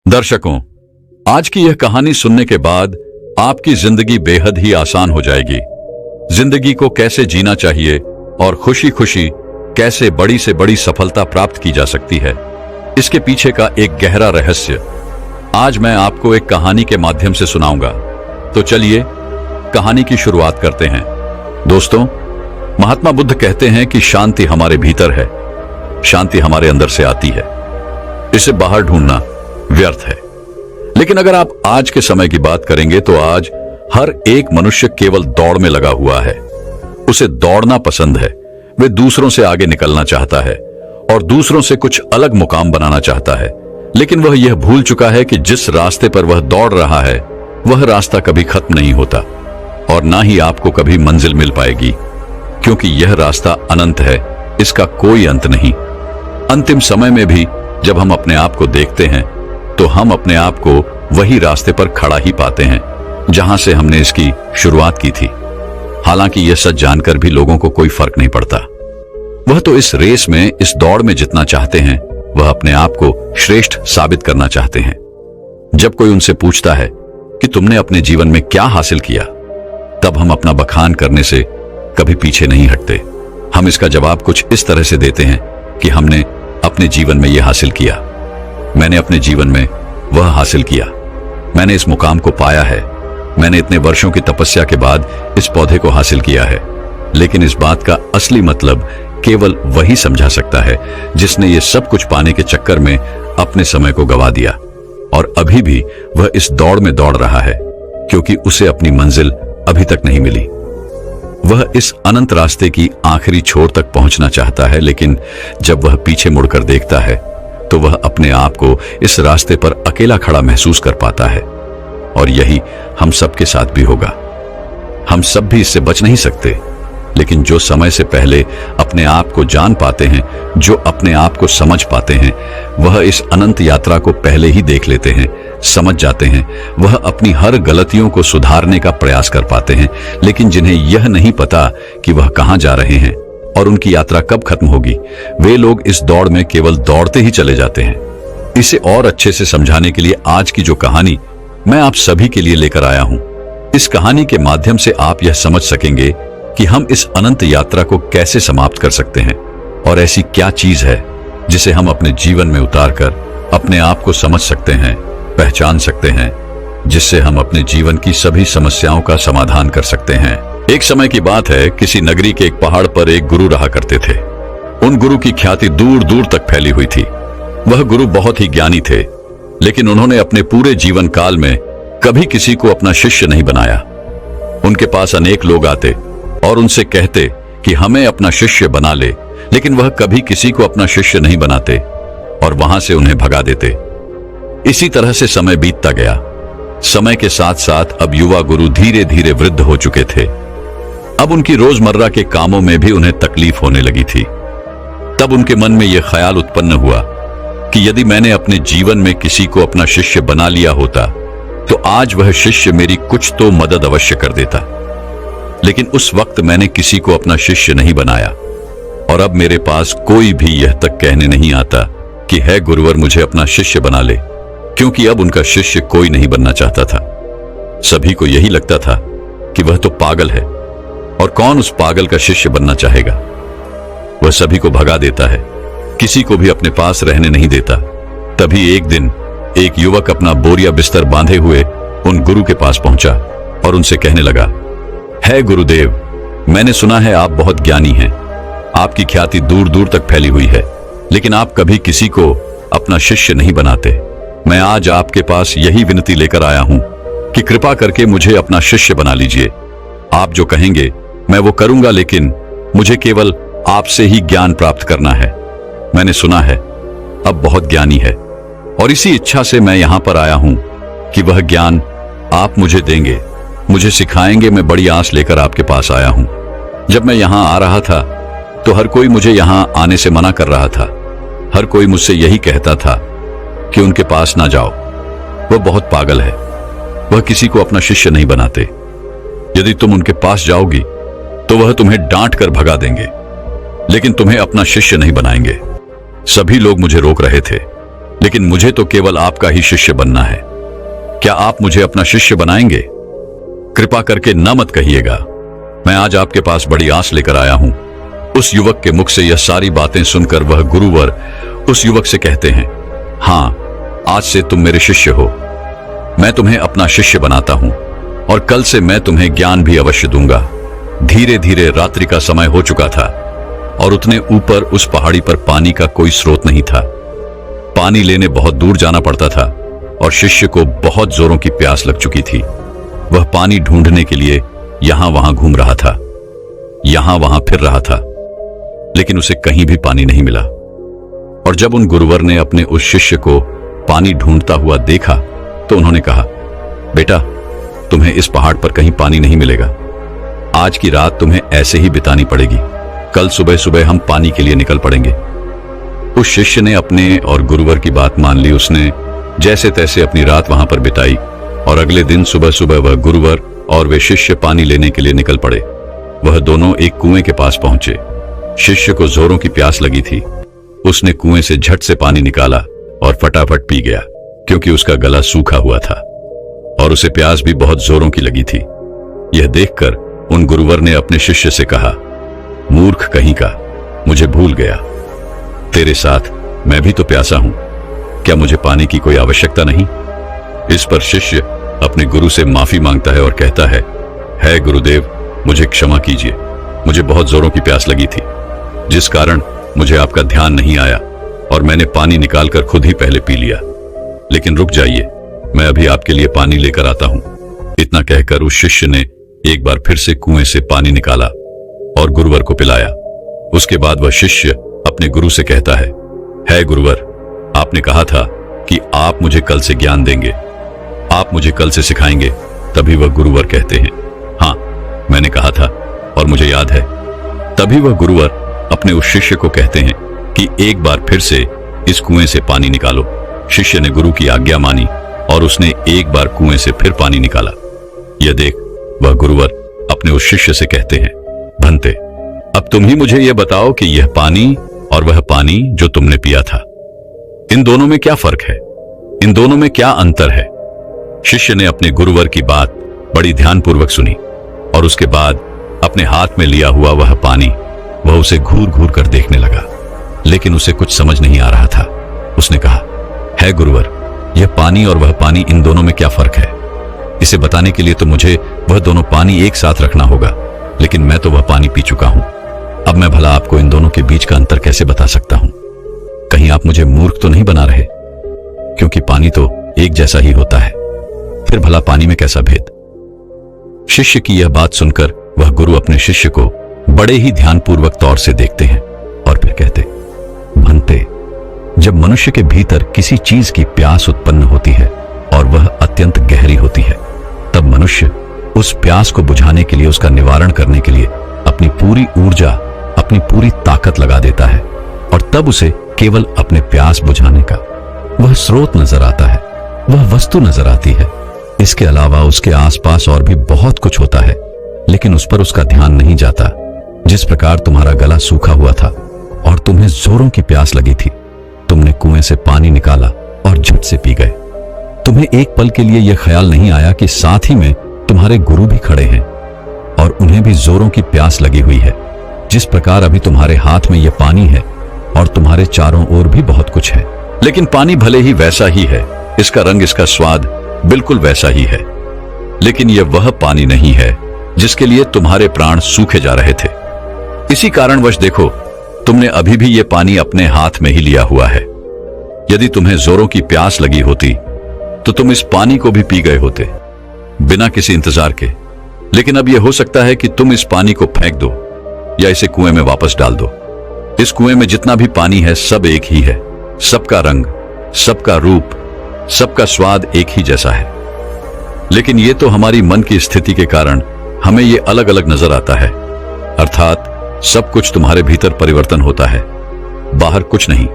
दर्शकों, आज की यह कहानी सुनने के बाद आपकी जिंदगी बेहद ही आसान हो जाएगी। जिंदगी को कैसे जीना चाहिए और खुशी खुशी कैसे बड़ी से बड़ी सफलता प्राप्त की जा सकती है, इसके पीछे का एक गहरा रहस्य आज मैं आपको एक कहानी के माध्यम से सुनाऊंगा। तो चलिए कहानी की शुरुआत करते हैं। दोस्तों, महात्मा बुद्ध कहते हैं कि शांति हमारे भीतर है, शांति हमारे अंदर से आती है, इसे बाहर ढूंढना व्यर्थ है। लेकिन अगर आप आज के समय की बात करेंगे तो आज हर एक मनुष्य केवल दौड़ में लगा हुआ है। उसे दौड़ना पसंद है, वे दूसरों से आगे निकलना चाहता है और दूसरों से कुछ अलग मुकाम बनाना चाहता है। लेकिन वह यह भूल चुका है कि जिस रास्ते पर वह दौड़ रहा है वह रास्ता कभी खत्म नहीं होता और ना ही आपको कभी मंजिल मिल पाएगी, क्योंकि यह रास्ता अनंत है, इसका कोई अंत नहीं। अंतिम समय में भी जब हम अपने आप को देखते हैं तो हम अपने आप को वही रास्ते पर खड़ा ही पाते हैं जहां से हमने इसकी शुरुआत की थी। हालांकि यह सच जानकर भी लोगों को कोई फर्क नहीं पड़ता। वह तो इस रेस में, इस दौड़ में जितना चाहते हैं, वह अपने आप को श्रेष्ठ साबित करना चाहते हैं। जब कोई उनसे पूछता है कि तुमने अपने जीवन में क्या हासिल किया, तब हम अपना बखान करने से कभी पीछे नहीं हटते। हम इसका जवाब कुछ इस तरह से देते हैं कि हमने अपने जीवन में यह हासिल किया, मैंने अपने जीवन में वह हासिल किया, मैंने इस मुकाम को पाया है, मैंने इतने वर्षों की तपस्या के बाद इस पौधे को हासिल किया है। लेकिन इस बात का असली मतलब केवल वही समझा सकता है जिसने ये सब कुछ पाने के चक्कर में अपने समय को गंवा दिया और अभी भी वह इस दौड़ में दौड़ रहा है, क्योंकि उसे अपनी मंजिल अभी तक नहीं मिली। वह इस अनंत रास्ते की आखिरी छोर तक पहुंचना चाहता है, लेकिन जब वह पीछे मुड़कर देखता है तो वह अपने आप को इस रास्ते पर अकेला खड़ा महसूस कर पाता है। और यही हम सबके साथ भी होगा। हम सब भी इससे बच नहीं सकते, लेकिन जो समय से पहले अपने आप को जान पाते हैं, जो अपने आप को समझ पाते हैं, वह इस अनंत यात्रा को पहले ही देख लेते हैं, समझ जाते हैं। वह अपनी हर गलतियों को सुधारने का प्रयास कर पाते हैं, लेकिन जिन्हें यह नहीं पता कि वह कहां जा रहे हैं और उनकी यात्रा कब खत्म होगी, वे लोग इस दौड़ में केवल दौड़ते ही चले जाते हैं। इसे और अच्छे से समझाने के लिए आज की जो कहानी मैं आप सभी के लिए लेकर आया हूं, इस कहानी के माध्यम से आप यह समझ सकेंगे कि हम इस अनंत यात्रा को कैसे समाप्त कर सकते हैं और ऐसी क्या चीज है जिसे हम अपने जीवन में उतारकर अपने आप को समझ सकते हैं, पहचान सकते हैं, जिससे हम अपने जीवन की सभी समस्याओं का समाधान कर सकते हैं। एक समय की बात है, किसी नगरी के एक पहाड़ पर एक गुरु रहा करते थे। उन गुरु की ख्याति दूर दूर तक फैली हुई थी। वह गुरु बहुत ही ज्ञानी थे, लेकिन उन्होंने अपने पूरे जीवन काल में कभी किसी को अपना शिष्य नहीं बनाया। उनके पास अनेक लोग आते और उनसे कहते कि हमें अपना शिष्य बना ले, लेकिन वह कभी किसी को अपना शिष्य नहीं बनाते और वहां से उन्हें भगा देते। इसी तरह से समय बीतता गया। समय के साथ साथ अब युवा गुरु धीरे धीरे वृद्ध हो चुके थे। अब उनकी रोजमर्रा के कामों में भी उन्हें तकलीफ होने लगी थी। तब उनके मन में यह ख्याल उत्पन्न हुआ कि यदि मैंने अपने जीवन में किसी को अपना शिष्य बना लिया होता तो आज वह शिष्य मेरी कुछ तो मदद अवश्य कर देता। लेकिन उस वक्त मैंने किसी को अपना शिष्य नहीं बनाया और अब मेरे पास कोई भी यह तक कहने नहीं आता कि है गुरुवर मुझे अपना शिष्य बना ले, क्योंकि अब उनका शिष्य कोई नहीं बनना चाहता था। सभी को यही लगता था कि वह तो पागल है और कौन उस पागल का शिष्य बनना चाहेगा। वह सभी को भगा देता है, किसी को भी अपने पास रहने नहीं देता। तभी एक दिन एक युवक अपना बोरिया बिस्तर बांधे हुए उन गुरु के पास पहुंचा और उनसे कहने लगा, है गुरुदेव, मैंने सुना है आप बहुत ज्ञानी हैं, आपकी ख्याति दूर दूर तक फैली हुई है, लेकिन आप कभी किसी को अपना शिष्य नहीं बनाते। मैं आज आपके पास यही विनती लेकर आया हूं कि कृपा करके मुझे अपना शिष्य बना लीजिए। आप जो कहेंगे मैं वो करूंगा, लेकिन मुझे केवल आपसे ही ज्ञान प्राप्त करना है। मैंने सुना है अब बहुत ज्ञानी है और इसी इच्छा से मैं यहां पर आया हूं कि वह ज्ञान आप मुझे देंगे, मुझे सिखाएंगे। मैं बड़ी आस लेकर आपके पास आया हूं। जब मैं यहां आ रहा था तो हर कोई मुझे यहां आने से मना कर रहा था। हर कोई मुझसे यही कहता था कि उनके पास ना जाओ, वह बहुत पागल है, वह किसी को अपना शिष्य नहीं बनाते। यदि तुम उनके पास जाओगी तो वह तुम्हें डांट कर भगा देंगे, लेकिन तुम्हें अपना शिष्य नहीं बनाएंगे। सभी लोग मुझे रोक रहे थे, लेकिन मुझे तो केवल आपका ही शिष्य बनना है। क्या आप मुझे अपना शिष्य बनाएंगे? कृपा करके न मत कहिएगा। मैं आज आपके पास बड़ी आस लेकर आया हूं। उस युवक के मुख से यह सारी बातें सुनकर वह गुरुवर उस युवक से कहते हैं, हां, आज से तुम मेरे शिष्य हो। मैं तुम्हें अपना शिष्य बनाता हूं और कल से मैं तुम्हें ज्ञान भी अवश्य दूंगा। धीरे धीरे रात्रि का समय हो चुका था और उतने ऊपर उस पहाड़ी पर पानी का कोई स्रोत नहीं था। पानी लेने बहुत दूर जाना पड़ता था और शिष्य को बहुत जोरों की प्यास लग चुकी थी। वह पानी ढूंढने के लिए यहां वहां घूम रहा था, यहां वहां फिर रहा था, लेकिन उसे कहीं भी पानी नहीं मिला। और जब उन गुरुवर ने अपने उस शिष्य को पानी ढूंढता हुआ देखा तो उन्होंने कहा, बेटा, तुम्हें इस पहाड़ पर कहीं पानी नहीं मिलेगा। आज की रात तुम्हें ऐसे ही बितानी पड़ेगी। कल सुबह सुबह हम पानी के लिए निकल पड़ेंगे। उस शिष्य ने अपने और गुरुवर की बात मान ली। उसने जैसे तैसे अपनी रात वहां पर बिताई और अगले दिन सुबह सुबह वह गुरुवर और वे शिष्य पानी लेने के लिए निकल पड़े। वह दोनों एक कुएं के पास पहुंचे। शिष्य को जोरों की प्यास लगी थी। उसने कुएं से झट से पानी निकाला और फटाफट पी गया, क्योंकि उसका गला सूखा हुआ था और उसे प्यास भी बहुत जोरों की लगी थी। यह देखकर उन गुरुवर ने अपने शिष्य से कहा, मूर्ख कहीं का, मुझे भूल गया। तेरे साथ मैं भी तो प्यासा हूं। क्या मुझे पानी की कोई आवश्यकता नहीं? इस पर शिष्य अपने गुरु से माफी मांगता है और कहता है गुरुदेव, मुझे क्षमा कीजिए। मुझे बहुत जोरों की प्यास लगी थी, जिस कारण मुझे आपका ध्यान नहीं आया और मैंने पानी निकालकर खुद ही पहले पी लिया। लेकिन रुक जाइए, मैं अभी आपके लिए पानी लेकर आता हूं। इतना कहकर उस शिष्य ने एक बार फिर से कुएं से पानी निकाला और गुरुवर को पिलाया। उसके बाद वह शिष्य अपने गुरु से कहता है गुरुवर, आपने कहा था कि आप मुझे कल से ज्ञान देंगे, आप मुझे कल से सिखाएंगे। तभी वह गुरुवर कहते हैं, हां, मैंने कहा था और मुझे याद है। तभी वह गुरुवर अपने उस शिष्य को कहते हैं कि एक बार फिर से इस कुएं से पानी निकालो। शिष्य ने गुरु की आज्ञा मानी और उसने एक बार कुएं से फिर पानी निकाला। यह देख वह गुरुवर अपने उस शिष्य से कहते हैं, भंते, अब तुम ही मुझे यह बताओ कि यह पानी और वह पानी जो तुमने पिया था, इन दोनों में क्या फर्क है? इन दोनों में क्या अंतर है? शिष्य ने अपने गुरुवर की बात बड़ी ध्यानपूर्वक सुनी और उसके बाद अपने हाथ में लिया हुआ वह पानी वह उसे घूर घूर कर देखने लगा, लेकिन उसे कुछ समझ नहीं आ रहा था। उसने कहा, है गुरुवर, यह पानी और वह पानी, इन दोनों में क्या फर्क है? इसे बताने के लिए तो मुझे वह दोनों पानी एक साथ रखना होगा, लेकिन मैं तो वह पानी पी चुका हूं। अब मैं भला आपको इन दोनों के बीच का अंतर कैसे बता सकता हूं? कहीं आप मुझे मूर्ख तो नहीं बना रहे? क्योंकि पानी तो एक जैसा ही होता है, फिर भला पानी में कैसा भेद? शिष्य की यह बात सुनकर वह गुरु अपने शिष्य को बड़े ही ध्यानपूर्वक तौर से देखते हैं और फिर कहते, भंते, जब मनुष्य के भीतर किसी चीज की प्यास उत्पन्न होती है और वह अत्यंत गहरी होती है, तब मनुष्य उस प्यास को बुझाने के लिए, उसका निवारण करने के लिए अपनी पूरी ऊर्जा, अपनी पूरी ताकत लगा देता है और तब उसे केवल अपने प्यास बुझाने का वह स्रोत नजर आता है, वह वस्तु नजर आती है। इसके अलावा उसके आसपास और भी बहुत कुछ होता है, लेकिन उस पर उसका ध्यान नहीं जाता। जिस प्रकार तुम्हारा गला सूखा हुआ था और तुम्हें जोरों की प्यास लगी थी, तुमने कुएं से पानी निकाला और झट से पी गए। तुम्हें एक पल के लिए यह ख्याल नहीं आया कि साथ ही में तुम्हारे गुरु भी खड़े हैं और उन्हें भी जोरों की प्यास लगी हुई है। जिस प्रकार अभी तुम्हारे हाथ में यह पानी है और तुम्हारे चारों ओर भी बहुत कुछ है, लेकिन पानी भले ही वैसा ही है, इसका रंग, इसका स्वाद बिल्कुल वैसा ही है, लेकिन यह वह पानी नहीं है जिसके लिए तुम्हारे प्राण सूखे जा रहे थे। इसी कारणवश देखो, तुमने अभी भी यह पानी अपने हाथ में ही लिया हुआ है। यदि तुम्हें जोरों की प्यास लगी होती तो तुम इस पानी को भी पी गए होते, बिना किसी इंतजार के। लेकिन अब यह हो सकता है कि तुम इस पानी को फेंक दो या इसे कुएं में वापस डाल दो। इस कुएं में जितना भी पानी है सब एक ही है, सबका रंग, सबका रूप, सबका स्वाद एक ही जैसा है। लेकिन यह तो हमारी मन की स्थिति के कारण हमें यह अलग अलग नजर आता है। अर्थात सब कुछ तुम्हारे भीतर परिवर्तन होता है, बाहर कुछ नहीं।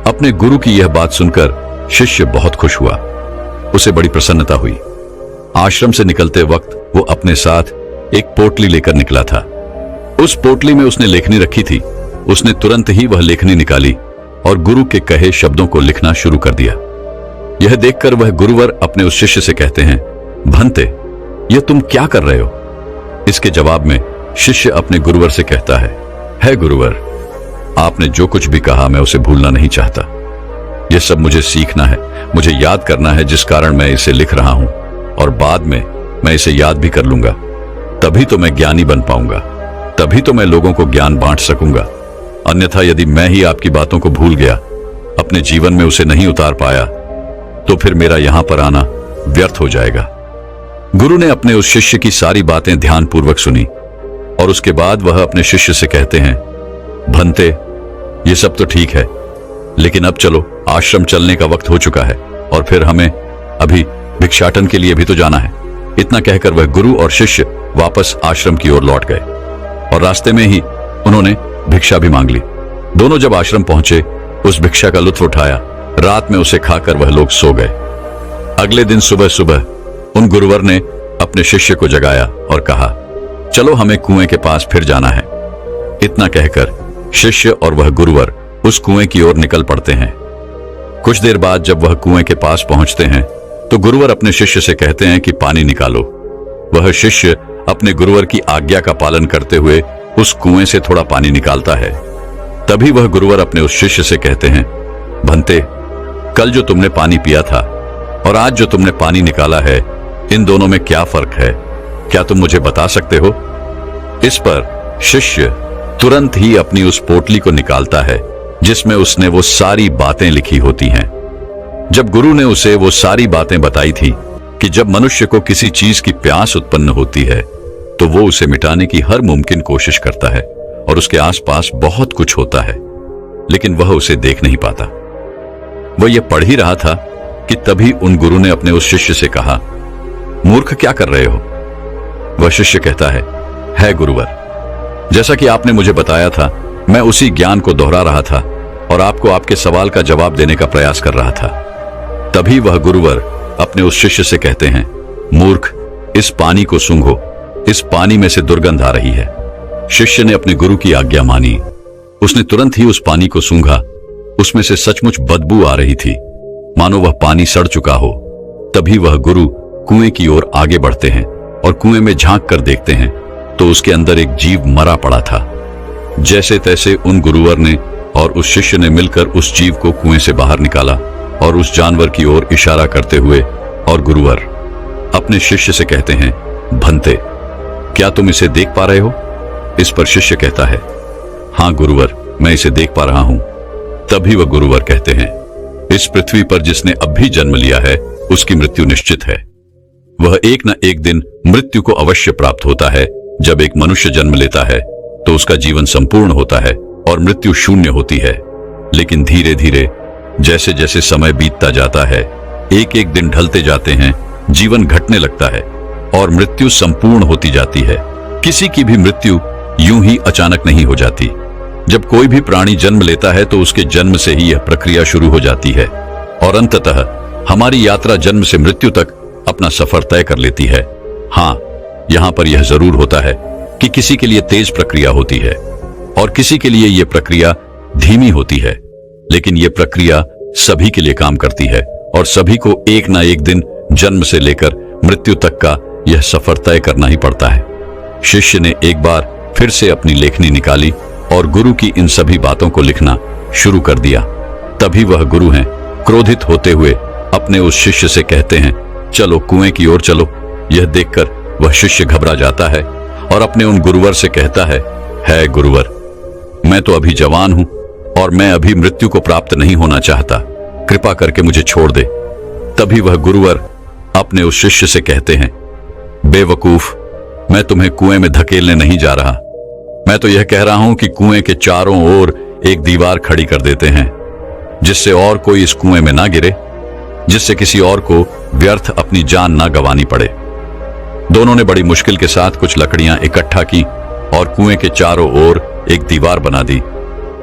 अपने गुरु की यह बात सुनकर शिष्य बहुत खुश हुआ, उसे बड़ी प्रसन्नता हुई। आश्रम से निकलते वक्त वो अपने साथ एक पोटली लेकर निकला था। उस पोटली में उसने लेखनी रखी थी। उसने तुरंत ही वह लेखनी निकाली और गुरु के कहे शब्दों को लिखना शुरू कर दिया। यह देखकर वह गुरुवर अपने उस शिष्य से कहते हैं, भंते, यह तुम क्या कर रहे हो? इसके जवाब में शिष्य अपने गुरुवर से कहता है गुरुवर, आपने जो कुछ भी कहा मैं उसे भूलना नहीं चाहता। यह सब मुझे सीखना है, मुझे याद करना है, जिस कारण मैं इसे लिख रहा हूं, और बाद में मैं इसे याद भी कर लूंगा। तभी तो मैं ज्ञानी बन पाऊंगा, तभी तो मैं लोगों को ज्ञान बांट सकूंगा। अन्यथा यदि मैं ही आपकी बातों को भूल गया, अपने जीवन में उसे नहीं उतार पाया, तो फिर मेरा यहां पर आना व्यर्थ हो जाएगा। गुरु ने अपने उस शिष्य की सारी बातें ध्यानपूर्वक सुनी और उसके बाद वह अपने शिष्य से कहते हैं, भंते, ये सब तो ठीक है, लेकिन अब चलो, आश्रम चलने का वक्त हो चुका है और फिर हमें अभी भिक्षाटन के लिए भी तो जाना है। इतना कहकर वह गुरु और शिष्य वापस आश्रम की ओर लौट गए और रास्ते में ही उन्होंने भिक्षा भी मांग ली। दोनों जब आश्रम पहुंचे, उस भिक्षा का लुत्फ उठाया। रात में उसे खाकर वह लोग सो गए। अगले दिन सुबह सुबह उन गुरुवर ने अपने शिष्य को जगाया और कहा, चलो हमें कुएं के पास फिर जाना है। इतना कहकर शिष्य और वह गुरुवर उस कुएं की ओर निकल पड़ते हैं। कुछ देर बाद जब वह कुएं के पास पहुंचते हैं तो गुरुवर अपने शिष्य से कहते हैं कि पानी निकालो। वह शिष्य अपने गुरुवर की आज्ञा का पालन करते हुए उस कुएं से थोड़ा पानी निकालता है। तभी वह गुरुवर अपने उस शिष्य से कहते हैं, भंते, कल जो तुमने पानी पिया था और आज जो तुमने पानी निकाला है, इन दोनों में क्या फर्क है? क्या तुम मुझे बता सकते हो? इस पर शिष्य तुरंत ही अपनी उस पोटली को निकालता है जिसमें उसने वो सारी बातें लिखी होती हैं। जब गुरु ने उसे वो सारी बातें बताई थी कि जब मनुष्य को किसी चीज की प्यास उत्पन्न होती है तो वो उसे मिटाने की हर मुमकिन कोशिश करता है और उसके आसपास बहुत कुछ होता है, लेकिन वह उसे देख नहीं पाता। वह यह पढ़ ही रहा था कि तभी उन गुरु ने अपने उस शिष्य से कहा, मूर्ख, क्या कर रहे हो? वह शिष्य कहता है गुरुवर, जैसा कि आपने मुझे बताया था, मैं उसी ज्ञान को दोहरा रहा था और आपको आपके सवाल का जवाब देने का प्रयास कर रहा था। तभी वह गुरुवर अपने उस शिष्य से कहते हैं, मूर्ख, इस पानी को सूंघो, इस पानी में से दुर्गंध आ रही है। शिष्य ने अपने गुरु की आज्ञा मानी। उसने तुरंत ही उस पानी को सूंघा। उसमें से सचमुच बदबू आ रही थी, मानो वह पानी सड़ चुका हो। तभी वह गुरु कुएं की ओर आगे बढ़ते हैं और कुएं में झांक कर देखते हैं तो उसके अंदर एक जीव मरा पड़ा था। जैसे तैसे उन गुरुवर ने और उस शिष्य ने मिलकर उस जीव को कुएं से बाहर निकाला और उस जानवर की ओर इशारा करते हुए और गुरुवर अपने शिष्य से कहते हैं, भंते, क्या तुम इसे देख पा रहे हो? इस पर शिष्य कहता है, हां गुरुवर, मैं इसे देख पा रहा हूं। तभी वह गुरुवर कहते हैं, इस पृथ्वी पर जिसने अब भी जन्म लिया है उसकी मृत्यु निश्चित है। वह एक न एक दिन मृत्यु को अवश्य प्राप्त होता है। जब एक मनुष्य जन्म लेता है तो उसका जीवन संपूर्ण होता है और मृत्यु शून्य होती है, लेकिन धीरे धीरे जैसे जैसे समय बीतता जाता है, एक एक दिन ढलते जाते हैं, जीवन घटने लगता है और मृत्यु संपूर्ण होती जाती है। किसी की भी मृत्यु यूं ही अचानक नहीं हो जाती। जब कोई भी प्राणी जन्म लेता है तो उसके जन्म से ही यह प्रक्रिया शुरू हो जाती है और अंततः हमारी यात्रा जन्म से मृत्यु तक अपना सफर तय कर लेती है। हाँ, यहां पर यह जरूर होता है कि किसी के लिए तेज प्रक्रिया होती है और किसी के लिए यह प्रक्रिया धीमी होती है, लेकिन यह प्रक्रिया सभी के लिए काम करती है और सभी को एक ना एक दिन जन्म से लेकर मृत्यु तक का यह सफर तय करना ही पड़ता है। शिष्य ने एक बार फिर से अपनी लेखनी निकाली और गुरु की इन सभी बातों को लिखना शुरू कर दिया। तभी वह गुरु हैं, क्रोधित होते हुए अपने उस शिष्य से कहते हैं, चलो कुएं की ओर चलो। यह देखकर वह शिष्य घबरा जाता है और अपने उन गुरुवर से कहता है गुरुवर, मैं तो अभी जवान हूं और मैं अभी मृत्यु को प्राप्त नहीं होना चाहता, कृपा करके मुझे छोड़ दे। तभी वह गुरुवर अपने उस शिष्य से कहते हैं, बेवकूफ, मैं तुम्हें कुएं में धकेलने नहीं जा रहा। मैं तो यह कह रहा हूं कि कुएं के चारों ओर एक दीवार खड़ी कर देते हैं जिससे और कोई इस कुएं में ना गिरे, जिससे किसी और को व्यर्थ अपनी जान ना गंवानी पड़े। दोनों ने बड़ी मुश्किल के साथ कुछ लकड़ियां इकट्ठा की और कुएं के चारों ओर एक दीवार बना दी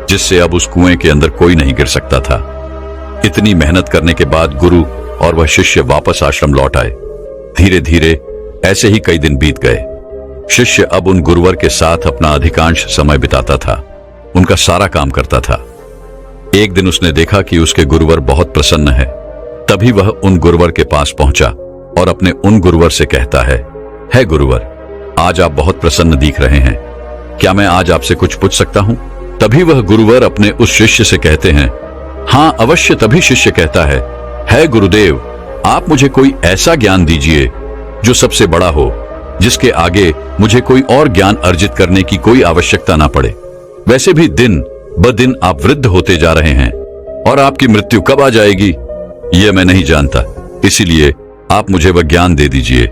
जिससे अब उस कुएं के अंदर कोई नहीं गिर सकता था। इतनी मेहनत करने के बाद गुरु और वह शिष्य वापस आश्रम लौट आए। धीरे धीरे ऐसे ही कई दिन बीत गए। शिष्य अब उन गुरुवर के साथ अपना अधिकांश समय बिताता था, उनका सारा काम करता था। एक दिन उसने देखा कि उसके गुरुवर बहुत प्रसन्न है। तभी वह उन गुरुवर के पास पहुंचा और अपने उन गुरुवर से कहता है गुरुवर, आज आप बहुत प्रसन्न दिख रहे हैं, क्या मैं आज आपसे कुछ पूछ सकता हूं? तभी वह गुरुवर अपने उस शिष्य से कहते हैं, हाँ अवश्य। तभी शिष्य कहता है गुरुदेव, आप मुझे कोई ऐसा ज्ञान दीजिए जो सबसे बड़ा हो, जिसके आगे मुझे कोई और ज्ञान अर्जित करने की कोई आवश्यकता ना पड़े। वैसे भी दिन ब दिन आप वृद्ध होते जा रहे हैं और आपकी मृत्यु कब आ जाएगी यह मैं नहीं जानता, इसीलिए आप मुझे वह ज्ञान दे दीजिए।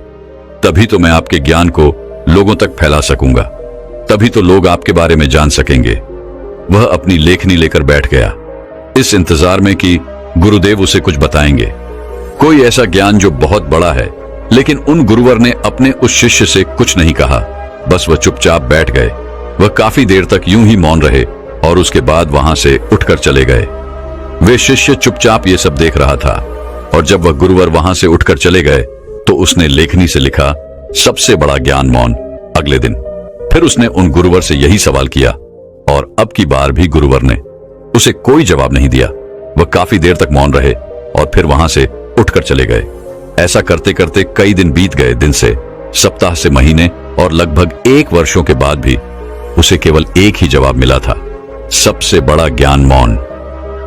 तभी तो मैं आपके ज्ञान को लोगों तक फैला सकूंगा, तभी तो लोग आपके बारे में जान सकेंगे। वह अपनी लेखनी लेकर बैठ गया, इस इंतजार में कि गुरुदेव उसे कुछ बताएंगे, कोई ऐसा ज्ञान जो बहुत बड़ा है। लेकिन उन गुरुवर ने अपने उस शिष्य से कुछ नहीं कहा, बस वह चुपचाप बैठ गए। वह काफी देर तक यूं ही मौन रहे और उसके बाद वहां से उठकर चले गए। वे शिष्य चुपचाप ये सब देख रहा था और जब वह गुरुवर वहां से उठकर चले गए तो उसने लेखनी से लिखा, सबसे बड़ा ज्ञान मौन। अगले दिन फिर उसने उन गुरुवर से यही सवाल किया और अब की बार भी गुरुवर ने उसे कोई जवाब नहीं दिया। वह काफी देर तक मौन रहे और फिर वहां से उठकर चले गए। ऐसा करते करते कई दिन बीत गए, दिन से सप्ताह से महीने और लगभग 1 वर्षों के बाद भी उसे केवल एक ही जवाब मिला था, सबसे बड़ा ज्ञान मौन।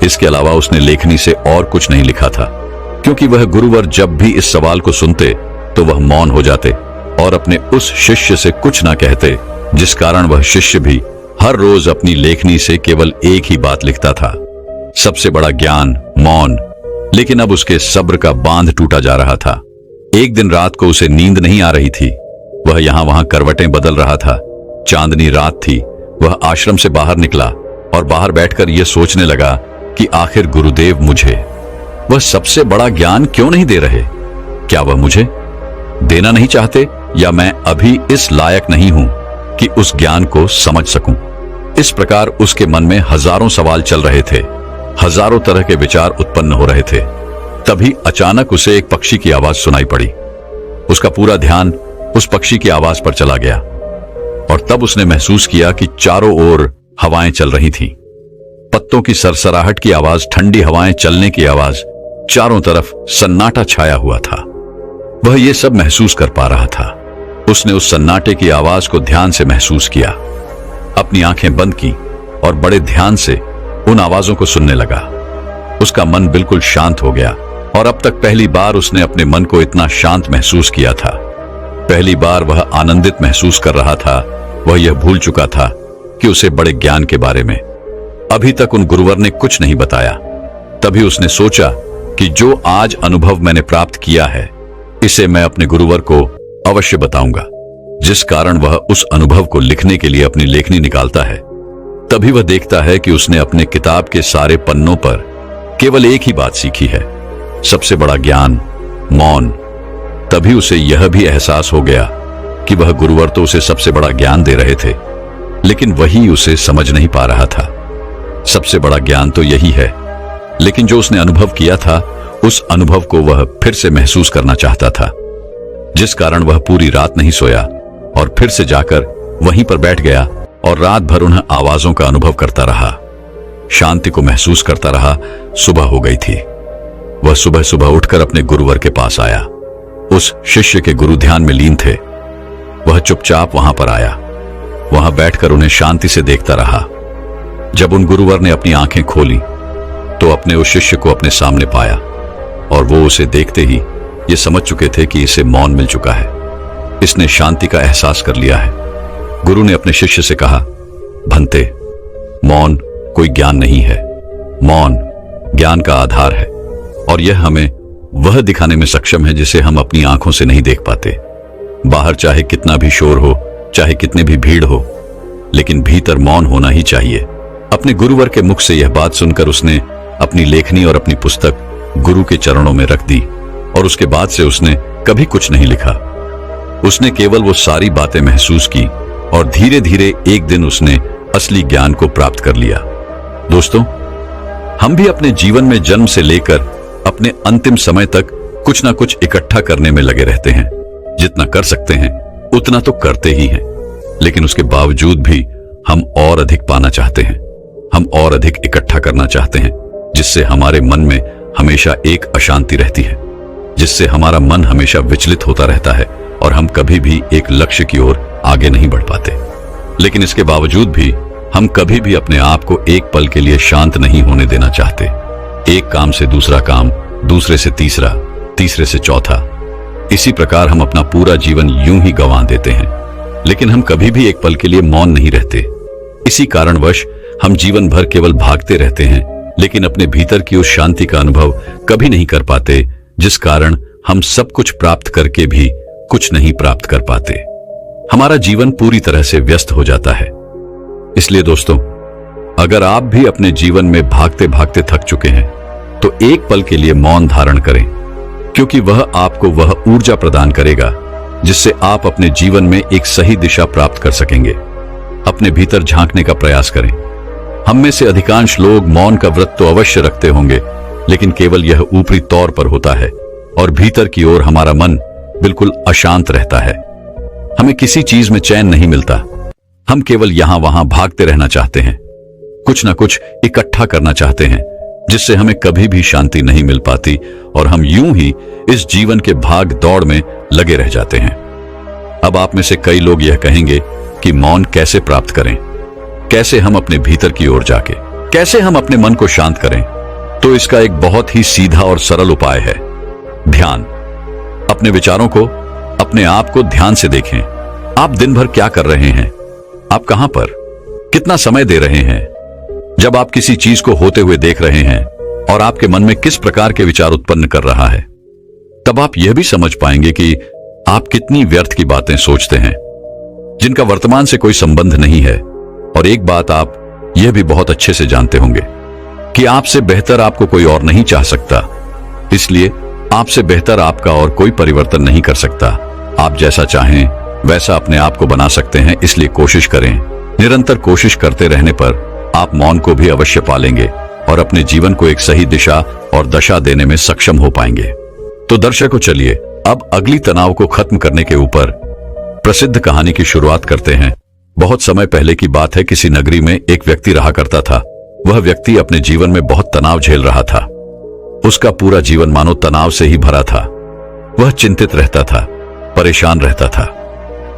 इसके अलावा उसने लेखनी से और कुछ नहीं लिखा था, क्योंकि वह गुरुवर जब भी इस सवाल को सुनते तो वह मौन हो जाते और अपने उस शिष्य से कुछ ना कहते, जिस कारण वह शिष्य भी हर रोज अपनी लेखनी से केवल एक ही बात लिखता था, सबसे बड़ा ज्ञान मौन। लेकिन अब उसके सब्र का बांध टूटा जा रहा था। एक दिन रात को उसे नींद नहीं आ रही थी। वह यहां वहां करवटें बदल रहा था। चांदनी रात थी। वह आश्रम से बाहर निकला और बाहर बैठकर यह सोचने लगा कि आखिर गुरुदेव मुझे वह सबसे बड़ा ज्ञान क्यों नहीं दे रहे? क्या वह मुझे देना नहीं चाहते, या मैं अभी इस लायक नहीं हूं कि उस ज्ञान को समझ सकूं? इस प्रकार उसके मन में हजारों सवाल चल रहे थे, हजारों तरह के विचार उत्पन्न हो रहे थे। तभी अचानक उसे एक पक्षी की आवाज सुनाई पड़ी। उसका पूरा ध्यान उस पक्षी की आवाज पर चला गया और तब उसने महसूस किया कि चारों ओर हवाएं चल रही थीं। पत्तों की सरसराहट की आवाज, ठंडी हवाएं चलने की आवाज, चारों तरफ सन्नाटा छाया हुआ था। वह ये सब महसूस कर पा रहा था। उसने उस सन्नाटे की आवाज को ध्यान से महसूस किया, अपनी आंखें बंद की और बड़े ध्यान से उन आवाजों को सुनने लगा। उसका मन बिल्कुल शांत हो गया और अब तक पहली बार उसने अपने मन को इतना शांत महसूस किया था। पहली बार वह आनंदित महसूस कर रहा था। वह यह भूल चुका था कि उसे बड़े ज्ञान के बारे में अभी तक उन गुरुवर ने कुछ नहीं बताया। तभी उसने सोचा कि जो आज अनुभव मैंने प्राप्त किया है, इसे मैं अपने गुरुवर को अवश्य बताऊंगा, जिस कारण वह उस अनुभव को लिखने के लिए अपनी लेखनी निकालता है। तभी वह देखता है कि उसने अपने किताब के सारे पन्नों पर केवल एक ही बात सीखी है, सबसे बड़ा ज्ञान मौन। तभी उसे यह भी एहसास हो गया कि वह गुरुवर तो उसे सबसे बड़ा ज्ञान दे रहे थे, लेकिन वही उसे समझ नहीं पा रहा था। सबसे बड़ा ज्ञान तो यही है, लेकिन जो उसने अनुभव किया था, उस अनुभव को वह फिर से महसूस करना चाहता था, जिस कारण वह पूरी रात नहीं सोया और फिर से जाकर वहीं पर बैठ गया और रात भर उन आवाजों का अनुभव करता रहा, शांति को महसूस करता रहा। सुबह हो गई थी। वह सुबह सुबह उठकर अपने गुरुवर के पास आया। उस शिष्य के गुरु ध्यान में लीन थे। वह चुपचाप वहां पर आया, वहां बैठकर उन्हें शांति से देखता रहा। जब उन गुरुवर ने अपनी आंखें खोली तो अपने उस शिष्य को अपने सामने पाया और वो उसे देखते ही ये समझ चुके थे कि इसे मौन मिल चुका है, इसने शांति का एहसास कर लिया है। गुरु ने अपने शिष्य से कहा, भंते, मौन कोई ज्ञान नहीं है, मौन ज्ञान का आधार है और यह हमें वह दिखाने में सक्षम है जिसे हम अपनी आंखों से नहीं देख पाते। बाहर चाहे कितना भी शोर हो, चाहे कितनी भी भीड़ हो, लेकिन भीतर मौन होना ही चाहिए। अपने गुरुवर के मुख से यह बात सुनकर उसने अपनी लेखनी और अपनी पुस्तक गुरु के चरणों में रख दी और उसके बाद से उसने कभी कुछ नहीं लिखा। उसने केवल वो सारी बातें महसूस की और धीरे धीरे एक दिन उसने असली ज्ञान को प्राप्त कर लिया। दोस्तों, हम भी अपने जीवन में जन्म से लेकर अपने अंतिम समय तक कुछ ना कुछ इकट्ठा करने में लगे रहते हैं। जितना कर सकते हैं उतना तो करते ही हैं, लेकिन उसके बावजूद भी हम और अधिक पाना चाहते हैं। हम और अधिक इकट्ठा करना चाहते हैं, जिससे हमारे मन में हमेशा एक अशांति रहती है, जिससे हमारा मन हमेशा विचलित होता रहता है और हम कभी भी एक लक्ष्य की ओर आगे नहीं बढ़ पाते। लेकिन इसके बावजूद भी हम कभी भी अपने आप को एक पल के लिए शांत नहीं होने देना चाहते। एक काम से दूसरा काम, दूसरे से तीसरा, तीसरे से चौथा, इसी प्रकार हम अपना पूरा जीवन यूं ही गंवा देते हैं। लेकिन हम कभी भी एक पल के लिए मौन नहीं रहते। इसी कारणवश हम जीवन भर केवल भागते रहते हैं, लेकिन अपने भीतर की उस शांति का अनुभव कभी नहीं कर पाते, जिस कारण हम सब कुछ प्राप्त करके भी कुछ नहीं प्राप्त कर पाते। हमारा जीवन पूरी तरह से व्यस्त हो जाता है। इसलिए दोस्तों, अगर आप भी अपने जीवन में भागते भागते थक चुके हैं, तो एक पल के लिए मौन धारण करें, क्योंकि वह आपको वह ऊर्जा प्रदान करेगा जिससे आप अपने जीवन में एक सही दिशा प्राप्त कर सकेंगे। अपने भीतर झांकने का प्रयास करें। हम में से अधिकांश लोग मौन का व्रत तो अवश्य रखते होंगे, लेकिन केवल यह ऊपरी तौर पर होता है और भीतर की ओर हमारा मन बिल्कुल अशांत रहता है। हमें किसी चीज में चैन नहीं मिलता। हम केवल यहां वहां भागते रहना चाहते हैं, कुछ ना कुछ इकट्ठा करना चाहते हैं, जिससे हमें कभी भी शांति नहीं मिल पाती और हम यूं ही इस जीवन के भाग दौड़ में लगे रह जाते हैं। अब आप में से कई लोग यह कहेंगे कि मौन कैसे प्राप्त करें, कैसे हम अपने भीतर की ओर जाके, कैसे हम अपने मन को शांत करें। तो इसका एक बहुत ही सीधा और सरल उपाय है, ध्यान। अपने विचारों को, अपने आप को ध्यान से देखें। आप दिन भर क्या कर रहे हैं, आप कहां पर, कितना समय दे रहे हैं। जब आप किसी चीज को होते हुए देख रहे हैं और आपके मन में किस प्रकार के विचार उत्पन्न कर रहा है, तब आप यह भी समझ पाएंगे कि आप कितनी व्यर्थ की बातें सोचते हैं, जिनका वर्तमान से कोई संबंध नहीं है। और एक बात आप यह भी बहुत अच्छे से जानते होंगे कि आपसे बेहतर आपको कोई और नहीं चाह सकता, इसलिए आपसे बेहतर आपका और कोई परिवर्तन नहीं कर सकता। आप जैसा चाहें वैसा अपने आप को बना सकते हैं, इसलिए कोशिश करें। निरंतर कोशिश करते रहने पर आप मौन को भी अवश्य पालेंगे और अपने जीवन को एक सही दिशा और दशा देने में सक्षम हो पाएंगे। तो दर्शकों, चलिए अब अगली तनाव को खत्म करने के ऊपर प्रसिद्ध कहानी की शुरुआत करते हैं। बहुत समय पहले की बात है, किसी नगरी में एक व्यक्ति रहा करता था। वह व्यक्ति अपने जीवन में बहुत तनाव झेल रहा था। उसका पूरा जीवन मानो तनाव से ही भरा था। वह चिंतित रहता था, परेशान रहता था।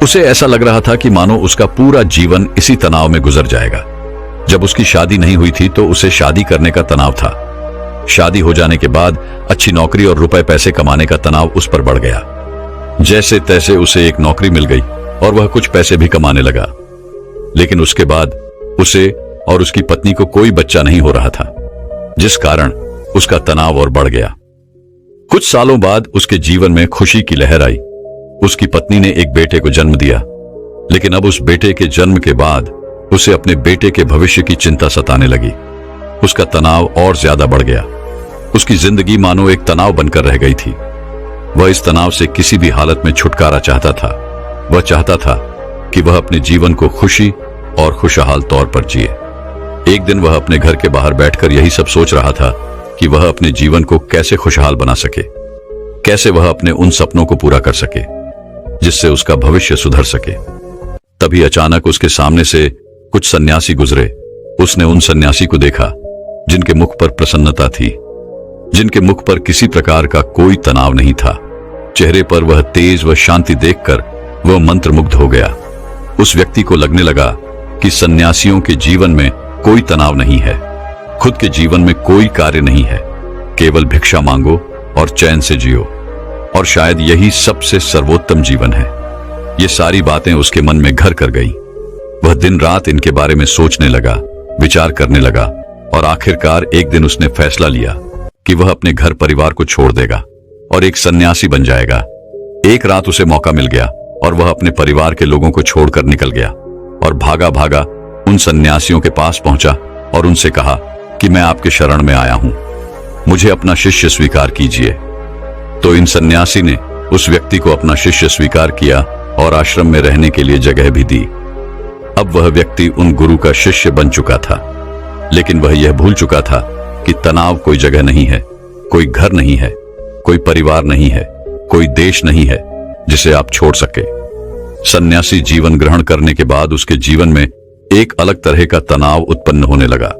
उसे ऐसा लग रहा था कि मानो उसका पूरा जीवन इसी तनाव में गुजर जाएगा। जब उसकी शादी नहीं हुई थी तो उसे शादी करने का तनाव था। शादी हो जाने के बाद अच्छी नौकरी और रुपए पैसे कमाने का तनाव उस पर बढ़ गया। जैसे तैसे उसे एक नौकरी मिल गई और वह कुछ पैसे भी कमाने लगा, लेकिन उसके बाद उसे और उसकी पत्नी को कोई बच्चा नहीं हो रहा था, जिस कारण उसका तनाव और बढ़ गया। कुछ सालों बाद उसके जीवन में खुशी की लहर आई। उसकी पत्नी ने एक बेटे को जन्म दिया, लेकिन अब उस बेटे के जन्म के बाद उसे अपने बेटे के भविष्य की चिंता सताने लगी। उसका तनाव और ज्यादा बढ़ गया। उसकी जिंदगी मानो एक तनाव बनकर रह गई थी। वह इस तनाव से किसी भी हालत में छुटकारा चाहता था। वह चाहता था कि वह अपने जीवन को खुशी और खुशहाल तौर पर जिए। एक दिन वह अपने घर के बाहर बैठकर यही सब सोच रहा था कि वह अपने जीवन को कैसे खुशहाल बना सके, कैसे वह अपने उन सपनों को पूरा कर सके जिससे उसका भविष्य सुधर सके। तभी अचानक उसके सामने से कुछ सन्यासी गुजरे। उसने उन सन्यासी को देखा जिनके मुख पर प्रसन्नता थी, जिनके मुख पर किसी प्रकार का कोई तनाव नहीं था। चेहरे पर वह तेज व शांति देखकर वह मंत्रमुग्ध हो गया। उस व्यक्ति को लगने लगा कि सन्यासियों के जीवन में कोई तनाव नहीं है, खुद के जीवन में कोई कार्य नहीं है, केवल भिक्षा मांगो और चैन से जियो, और शायद यही सबसे सर्वोत्तम जीवन है। ये सारी बातें उसके मन में घर कर गई। वह दिन रात इनके बारे में सोचने लगा, विचार करने लगा, और आखिरकार एक दिन उसने फैसला लिया कि वह अपने घर परिवार को छोड़ देगा और एक सन्यासी बन जाएगा। एक रात उसे मौका मिल गया और वह अपने परिवार के लोगों को छोड़कर निकल गया और भागा भागा उन सन्यासियों के पास पहुंचा और उनसे कहा कि मैं आपके शरण में आया हूं, मुझे अपना शिष्य स्वीकार कीजिए। तो इन सन्यासी ने उस व्यक्ति को अपना शिष्य स्वीकार किया और आश्रम में रहने के लिए जगह भी दी। अब वह व्यक्ति उन गुरु का शिष्य बन चुका था, लेकिन वह यह भूल चुका था कि तनाव कोई जगह नहीं है, कोई घर नहीं है, कोई परिवार नहीं है, कोई देश नहीं है जिसे आप छोड़ सके। सन्यासी जीवन ग्रहण करने के बाद उसके जीवन में एक अलग तरह का तनाव उत्पन्न होने लगा।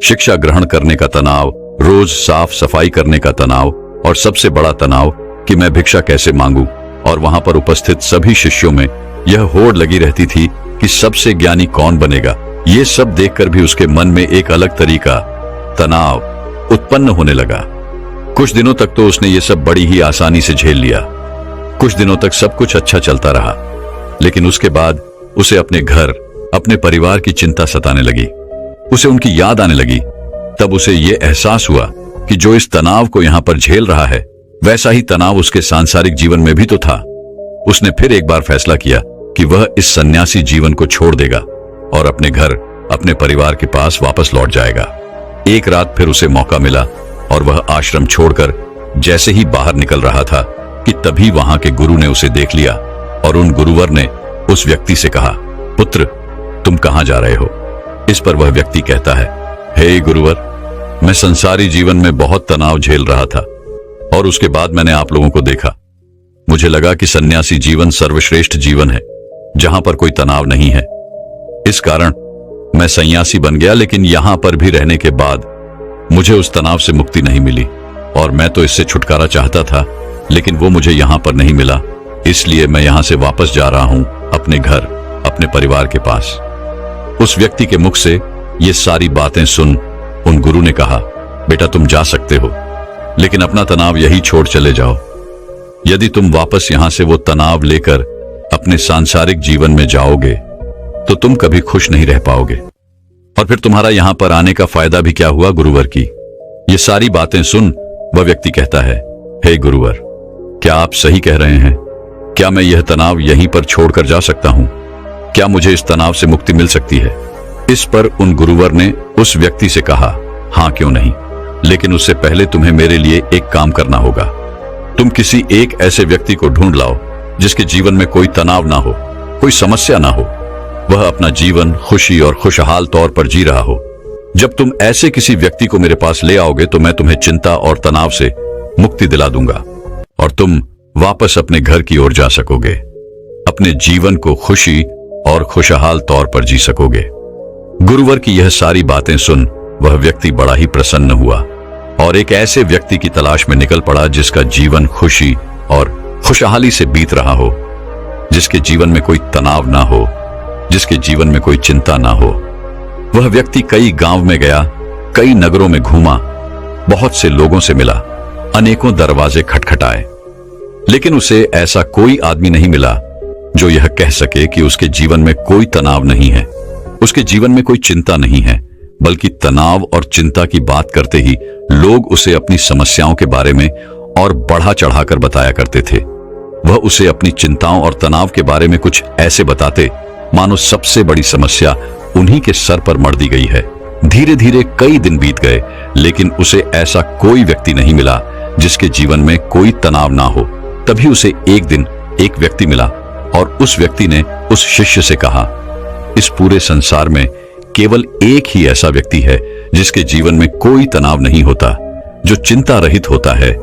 शिक्षा ग्रहण करने का तनाव, रोज साफ सफाई करने का तनाव और सबसे बड़ा तनाव कि मैं भिक्षा कैसे मांगू। और वहां पर उपस्थित सभी शिष्यों में यह होड़ लगी रहती थी कि सबसे ज्ञानी कौन बनेगा। ये सब देखकर भी उसके मन में एक अलग तरीका तनाव उत्पन्न होने लगा। कुछ दिनों तक तो उसने ये सब बड़ी ही आसानी से झेल लिया। कुछ दिनों तक सब कुछ अच्छा चलता रहा, लेकिन उसके बाद उसे अपने घर, अपने परिवार की चिंता सताने लगी। उसे उनकी याद आने लगी। तब उसे ये एहसास हुआ कि जो इस तनाव को यहां पर झेल रहा है, वैसा ही तनाव उसके सांसारिक जीवन में भी तो था। उसने फिर एक बार फैसला किया कि वह इस सन्यासी जीवन को छोड़ देगा और अपने घर, अपने परिवार के पास वापस लौट जाएगा। एक रात फिर उसे मौका मिला और वह आश्रम छोड़कर जैसे ही बाहर निकल रहा था कि तभी वहां के गुरु ने उसे देख लिया और उन गुरुवर ने उस व्यक्ति से कहा, पुत्र, तुम कहां जा रहे हो? इस पर वह व्यक्ति कहता है, हे गुरुवर, मैं संसारी जीवन में बहुत तनाव झेल रहा था और उसके बाद मैंने आप लोगों को देखा। मुझे लगा कि सन्यासी जीवन सर्वश्रेष्ठ जीवन है जहां पर कोई तनाव नहीं है। इस कारण मैं सन्यासी बन गया, लेकिन यहां पर भी रहने के बाद मुझे उस तनाव से मुक्ति नहीं मिली और मैं तो इससे छुटकारा चाहता था, लेकिन वो मुझे यहां पर नहीं मिला। इसलिए मैं यहां से वापस जा रहा हूं अपने घर, अपने परिवार के पास। उस व्यक्ति के मुख से ये सारी बातें सुन उन गुरु ने कहा, बेटा, तुम जा सकते हो, लेकिन अपना तनाव यही छोड़ चले जाओ। यदि तुम वापस यहां से वो तनाव लेकर अपने सांसारिक जीवन में जाओगे तो तुम कभी खुश नहीं रह पाओगे और फिर तुम्हारा यहां पर आने का फायदा भी क्या हुआ गुरुवर की। ये सारी बातें सुन वह व्यक्ति कहता है, हे गुरुवर, क्या आप सही कह रहे हैं? क्या मैं यह तनाव यहीं पर छोड़कर जा सकता हूं? क्या मुझे इस तनाव से मुक्ति मिल सकती है? इस पर उन गुरुवर ने उस व्यक्ति से कहा, हां, क्यों नहीं, लेकिन उससे पहले तुम्हें मेरे लिए एक काम करना होगा। तुम किसी एक ऐसे व्यक्ति को ढूंढ लाओ जिसके जीवन में कोई तनाव ना हो, कोई समस्या ना हो, वह अपना जीवन खुशी और खुशहाल तौर पर जी रहा हो। जब तुम ऐसे किसी व्यक्ति को मेरे पास ले आओगे तो मैं तुम्हें चिंता और तनाव से मुक्ति दिला दूंगा और तुम वापस अपने घर की ओर जा सकोगे, अपने जीवन को खुशी और खुशहाल तौर पर जी सकोगे। गुरुवर की यह सारी बातें सुन वह व्यक्ति बड़ा ही प्रसन्न हुआ और एक ऐसे व्यक्ति की तलाश में निकल पड़ा जिसका जीवन खुशी और खुशहाली से बीत रहा हो, जिसके जीवन में कोई तनाव ना हो, जिसके जीवन में कोई चिंता ना हो। वह व्यक्ति कई गांव में गया, कई नगरों में घूमा, बहुत से लोगों से मिला, अनेकों दरवाजे खटखटाए, लेकिन उसे ऐसा कोई आदमी नहीं मिला जो यह कह सके कि उसके जीवन में कोई तनाव नहीं है, उसके जीवन में कोई चिंता नहीं है। बल्कि तनाव और चिंता की बात करते ही लोग उसे अपनी समस्याओं के बारे में और बढ़ा चढ़ाकर बताया करते थे। वह उसे अपनी चिंताओं और तनाव के बारे में कुछ ऐसे बताते मानो सबसे बड़ी समस्या उन्हीं के सर पर मढ़ दी गई है। धीरे धीरे कई दिन बीत गए, लेकिन उसे ऐसा कोई व्यक्ति नहीं मिला जिसके जीवन में कोई तनाव ना हो। तभी उसे एक दिन एक व्यक्ति मिला और उस व्यक्ति ने उस शिष्य से कहा, इस पूरे संसार में केवल एक ही ऐसा व्यक्ति है जिसके जीवन में कोई तनाव नहीं होता, जो चिंता रहित होता है,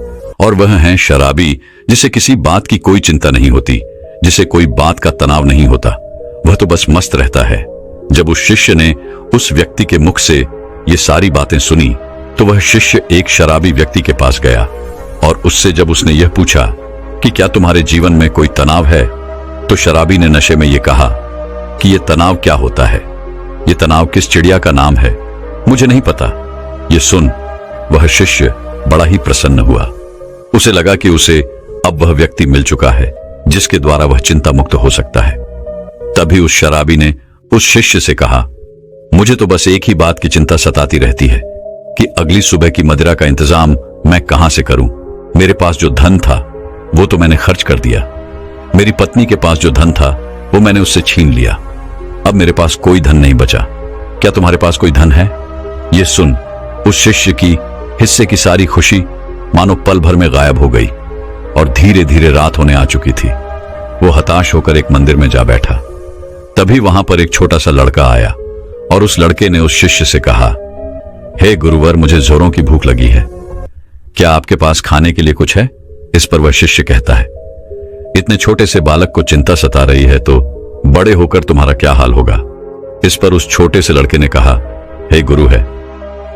और वह है शराबी, जिसे किसी बात की कोई चिंता नहीं होती, जिसे कोई बात का तनाव नहीं होता, वह तो बस मस्त रहता है। जब उस शिष्य ने उस व्यक्ति के मुख से ये सारी बातें सुनी तो वह शिष्य एक शराबी व्यक्ति के पास गया और उससे जब उसने यह पूछा कि क्या तुम्हारे जीवन में कोई तनाव है, तो शराबी ने नशे में यह कहा कि यह तनाव क्या होता है, ये तनाव किस चिड़िया का नाम है, मुझे नहीं पता। ये सुन वह शिष्य बड़ा ही प्रसन्न हुआ। उसे लगा कि उसे अब वह व्यक्ति मिल चुका है जिसके द्वारा वह चिंता मुक्त हो सकता है। तभी उस शराबी ने उस शिष्य से कहा, मुझे तो बस एक ही बात की चिंता सताती रहती है कि अगली सुबह की मदिरा का इंतजाम मैं कहां से करूं। मेरे पास जो धन था वो तो मैंने खर्च कर दिया, मेरी पत्नी के पास जो धन था वो मैंने उससे छीन लिया, अब मेरे पास कोई धन नहीं बचा। क्या तुम्हारे पास कोई धन है? ये सुन उस शिष्य की हिस्से की सारी खुशी मानो पल भर में गायब हो गई और धीरे धीरे रात होने आ चुकी थी। वो हताश होकर एक मंदिर में जा बैठा। तभी वहां पर एक छोटा सा लड़का आया और उस लड़के ने उस शिष्य से कहा, हे गुरुवर, मुझे जोरों की भूख लगी है, क्या आपके पास खाने के लिए कुछ है? इस पर वह शिष्य कहता है, इतने छोटे से बालक को चिंता सता रही है तो बड़े होकर तुम्हारा क्या हाल होगा। इस पर उस छोटे से लड़के ने कहा, हे गुरु है,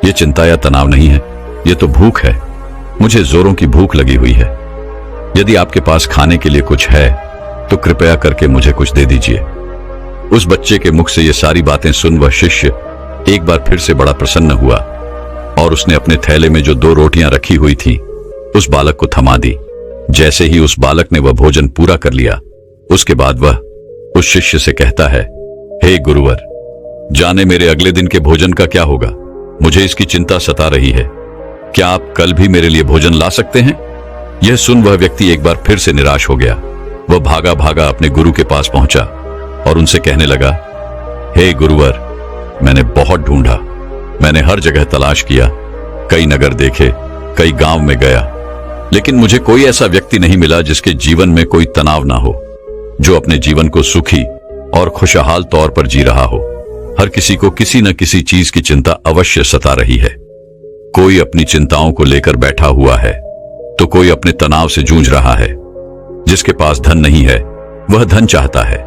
ये चिंता या तनाव नहीं है, ये तो भूख है। मुझे जोरों की भूख लगी हुई है। यदि आपके पास खाने के लिए कुछ है तो कृपया करके मुझे कुछ दे दीजिए। उस बच्चे के मुख से ये सारी बातें सुन वह शिष्य एक बार फिर से बड़ा प्रसन्न हुआ और उसने अपने थैले में जो 2 रोटियां रखी हुई थी उस बालक को थमा दी। जैसे ही उस बालक ने वह भोजन पूरा कर लिया, उसके बाद वह उस शिष्य से कहता है, हे गुरुवर, जाने मेरे अगले दिन के भोजन का क्या होगा? मुझे इसकी चिंता सता रही है। क्या आप कल भी मेरे लिए भोजन ला सकते हैं? यह सुन वह व्यक्ति एक बार फिर से निराश हो गया। वह भागा भागा अपने गुरु के पास पहुंचा और उनसे कहने लगा, हे गुरुवर, मैंने बहुत ढूंढा, मैंने हर जगह तलाश किया, कई नगर देखे, कई गांव में गया, लेकिन मुझे कोई ऐसा व्यक्ति नहीं मिला जिसके जीवन में कोई तनाव ना हो, जो अपने जीवन को सुखी और खुशहाल तौर पर जी रहा हो। हर किसी को किसी न किसी चीज की चिंता अवश्य सता रही है। कोई अपनी चिंताओं को लेकर बैठा हुआ है तो कोई अपने तनाव से जूझ रहा है। जिसके पास धन नहीं है वह धन चाहता है,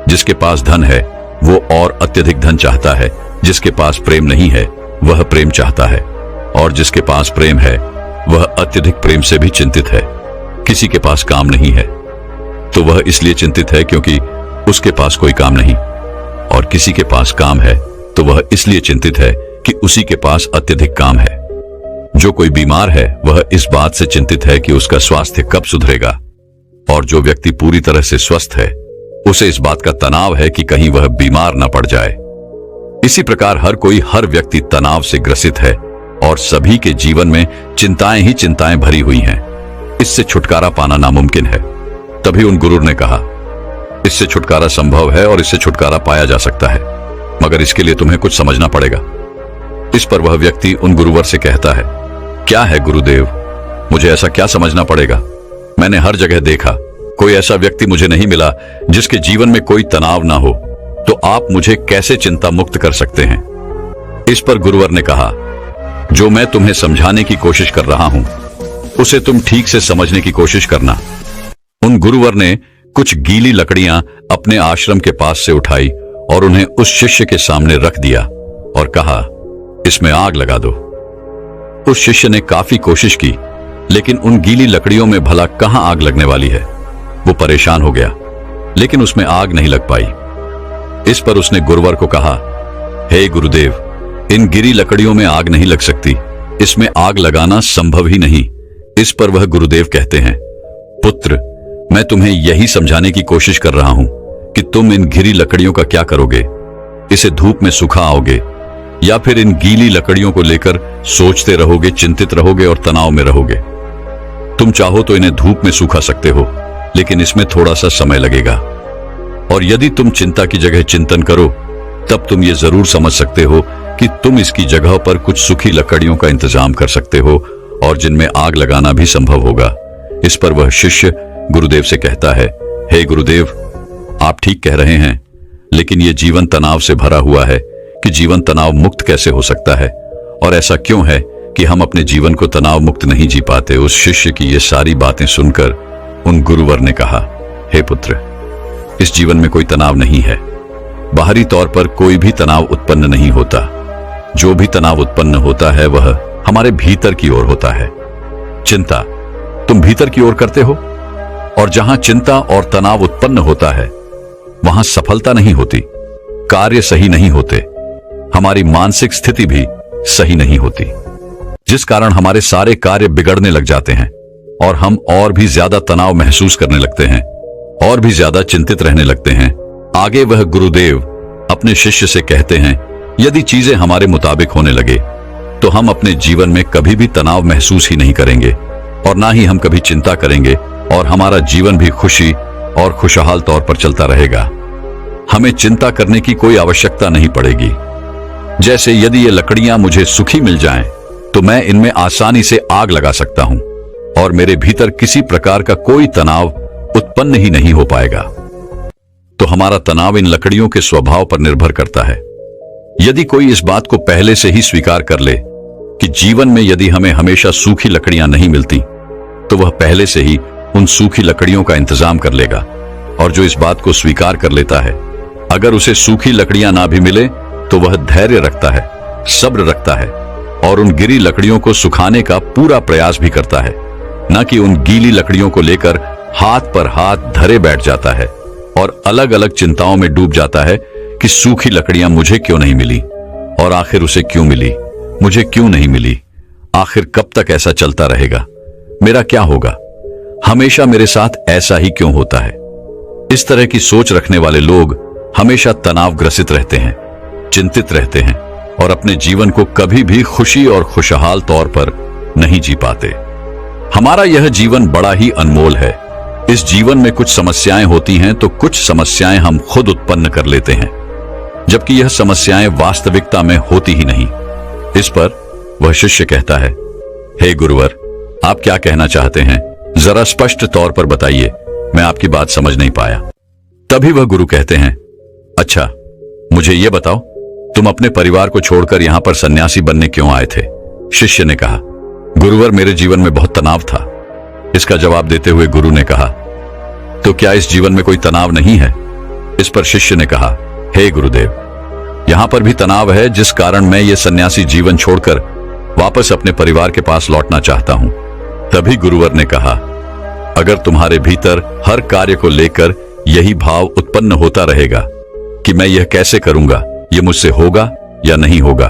जिसके पास धन है वो और अत्यधिक धन चाहता है, जिसके पास प्रेम नहीं है वह प्रेम चाहता है, और जिसके पास प्रेम है वह अत्यधिक प्रेम से भी चिंतित है। किसी के पास काम नहीं है तो वह इसलिए चिंतित है क्योंकि उसके पास कोई काम नहीं, और किसी के पास काम है तो वह इसलिए चिंतित है कि उसी के पास अत्यधिक काम है। जो कोई बीमार है वह इस बात से चिंतित है कि उसका स्वास्थ्य कब सुधरेगा, और जो व्यक्ति पूरी तरह से स्वस्थ है उसे इस बात का तनाव है कि कहीं वह बीमार न पड़ जाए। इसी प्रकार हर व्यक्ति तनाव से ग्रसित है और सभी के जीवन में चिंताएं ही चिंताएं भरी हुई हैं। इससे छुटकारा पाना नामुमकिन है। तभी उन गुरु ने कहा, इससे छुटकारा संभव है और इससे छुटकारा पाया जा सकता है, मगर इसके लिए तुम्हें कुछ समझना पड़ेगा। इस पर वह व्यक्ति उन गुरुवर से कहता है, क्या है गुरुदेव, मुझे ऐसा क्या समझना पड़ेगा? मैंने हर जगह देखा, कोई ऐसा व्यक्ति मुझे नहीं मिला जिसके जीवन में कोई तनाव ना हो, तो आप मुझे कैसे चिंता मुक्त कर सकते हैं? इस पर गुरुवर ने कहा, जो मैं तुम्हें समझाने की कोशिश कर रहा हूं उसे तुम ठीक से समझने की कोशिश करना। उन गुरुवर ने कुछ गीली लकड़ियां अपने आश्रम के पास से उठाई और उन्हें उस शिष्य के सामने रख दिया और कहा, इसमें आग लगा दो। उस शिष्य ने काफी कोशिश की, लेकिन उन गीली लकड़ियों में भला कहां आग लगने वाली है। वो परेशान हो गया, लेकिन उसमें आग नहीं लग पाई। इस पर उसने गुरुवर को कहा, हे गुरुदेव, इन गिरी लकड़ियों में आग नहीं लग सकती, इसमें आग लगाना संभव ही नहीं। इस पर वह गुरुदेव कहते हैं, पुत्र, मैं तुम्हें यही समझाने की कोशिश कर रहा हूं कि तुम इन गिरी लकड़ियों का क्या करोगे। इसे धूप में सुखा आओगे या फिर इन गीली लकड़ियों को लेकर सोचते रहोगे, चिंतित रहोगे और तनाव में रहोगे। तुम चाहो तो इन्हें धूप में सूखा सकते हो, लेकिन इसमें थोड़ा सा समय लगेगा। और यदि तुम चिंता की जगह चिंतन करो तब तुम ये जरूर समझ सकते हो कि तुम इसकी जगह पर कुछ सूखी लकड़ियों का इंतजाम कर सकते हो और जिनमें आग लगाना भी संभव होगा। इस पर वह शिष्य गुरुदेव से कहता है, हे गुरुदेव, आप ठीक कह रहे हैं, लेकिन ये जीवन तनाव से भरा हुआ है कि जीवन तनाव मुक्त कैसे हो सकता है, और ऐसा क्यों है कि हम अपने जीवन को तनाव मुक्त नहीं जी पाते। उस शिष्य की ये सारी बातें सुनकर उन गुरुवर ने कहा, हे पुत्र, इस जीवन में कोई तनाव नहीं है। बाहरी तौर पर कोई भी तनाव उत्पन्न नहीं होता। जो भी तनाव उत्पन्न होता है वह हमारे भीतर की ओर होता है। चिंता तुम भीतर की ओर करते हो, और जहां चिंता और तनाव उत्पन्न होता है वहां सफलता नहीं होती, कार्य सही नहीं होते, हमारी मानसिक स्थिति भी सही नहीं होती, जिस कारण हमारे सारे कार्य बिगड़ने लग जाते हैं और हम और भी ज्यादा तनाव महसूस करने लगते हैं, और भी ज्यादा चिंतित रहने लगते हैं। आगे वह गुरुदेव अपने शिष्य से कहते हैं, यदि चीजें हमारे मुताबिक होने लगे तो हम अपने जीवन में कभी भी तनाव महसूस ही नहीं करेंगे और ना ही हम कभी चिंता करेंगे, और हमारा जीवन भी खुशी और खुशहाल तौर पर चलता रहेगा। हमें चिंता करने की कोई आवश्यकता नहीं पड़ेगी। जैसे यदि ये लकड़ियां मुझे सूखी मिल जाएं, तो मैं इनमें आसानी से आग लगा सकता हूं और मेरे भीतर किसी प्रकार का कोई तनाव उत्पन्न ही नहीं हो पाएगा। तो हमारा तनाव इन लकड़ियों के स्वभाव पर निर्भर करता है। यदि कोई इस बात को पहले से ही स्वीकार कर ले कि जीवन में यदि हमें हमेशा सूखी लकड़ियां नहीं मिलती, तो वह पहले से ही उन सूखी लकड़ियों का इंतजाम कर लेगा। और जो इस बात को स्वीकार कर लेता है, अगर उसे सूखी लकड़ियां ना भी मिले तो वह धैर्य रखता है, सब्र रखता है और उन गिरी लकड़ियों को सुखाने का पूरा प्रयास भी करता है, न कि उन गीली लकड़ियों को लेकर हाथ पर हाथ धरे बैठ जाता है और अलग अलग चिंताओं में डूब जाता है कि सूखी लकड़ियां मुझे क्यों नहीं मिली, और आखिर उसे क्यों मिली, मुझे क्यों नहीं मिली, आखिर कब तक ऐसा चलता रहेगा, मेरा क्या होगा, हमेशा मेरे साथ ऐसा ही क्यों होता है। इस तरह की सोच रखने वाले लोग हमेशा तनावग्रसित रहते हैं, चिंतित रहते हैं और अपने जीवन को कभी भी खुशी और खुशहाल तौर पर नहीं जी पाते। हमारा यह जीवन बड़ा ही अनमोल है। इस जीवन में कुछ समस्याएं होती हैं तो कुछ समस्याएं हम खुद उत्पन्न कर लेते हैं, जबकि यह समस्याएं वास्तविकता में होती ही नहीं। इस पर वह शिष्य कहता है, हे गुरुवर, आप क्या कहना चाहते हैं, जरा स्पष्ट तौर पर बताइए, मैं आपकी बात समझ नहीं पाया। तभी वह गुरु कहते हैं, अच्छा मुझे यह बताओ, तुम अपने परिवार को छोड़कर यहां पर सन्यासी बनने क्यों आए थे। शिष्य ने कहा, गुरुवर, मेरे जीवन में बहुत तनाव था। इसका जवाब देते हुए गुरु ने कहा, तो क्या इस जीवन में कोई तनाव नहीं है। इस पर शिष्य ने कहा, हे गुरुदेव, यहां पर भी तनाव है, जिस कारण मैं ये सन्यासी जीवन छोड़कर वापस अपने परिवार के पास लौटना चाहता हूं। तभी गुरुवर ने कहा, अगर तुम्हारे भीतर हर कार्य को लेकर यही भाव उत्पन्न होता रहेगा कि मैं यह कैसे करूंगा, यह मुझसे होगा या नहीं होगा,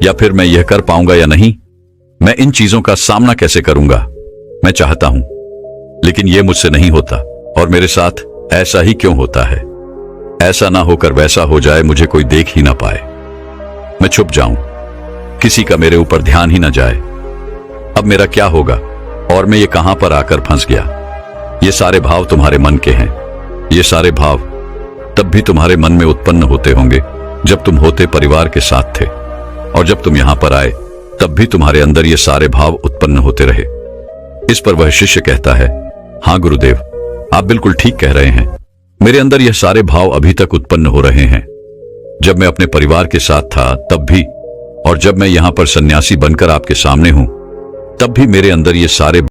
या फिर मैं यह कर पाऊंगा या नहीं, मैं इन चीजों का सामना कैसे करूंगा, मैं चाहता हूं लेकिन यह मुझसे नहीं होता, और मेरे साथ ऐसा ही क्यों होता है, ऐसा ना होकर वैसा हो जाए, मुझे कोई देख ही ना पाए, मैं छुप जाऊं, किसी का मेरे ऊपर ध्यान ही ना जाए, अब मेरा क्या होगा, और मैं ये कहां पर आकर फंस गया। ये सारे भाव तुम्हारे मन के हैं। ये सारे भाव तब भी तुम्हारे मन में उत्पन्न होते होंगे जब तुम होते परिवार के साथ थे, और जब तुम यहां पर आए तब भी तुम्हारे अंदर ये सारे भाव उत्पन्न होते रहे। इस पर वह शिष्य कहता है, हां गुरुदेव, आप बिल्कुल ठीक कह रहे हैं, मेरे अंदर यह सारे भाव अभी तक उत्पन्न हो रहे हैं। जब मैं अपने परिवार के साथ था तब भी, और जब मैं यहां पर सन्यासी बनकर आपके सामने हूं तब भी मेरे अंदर ये सारे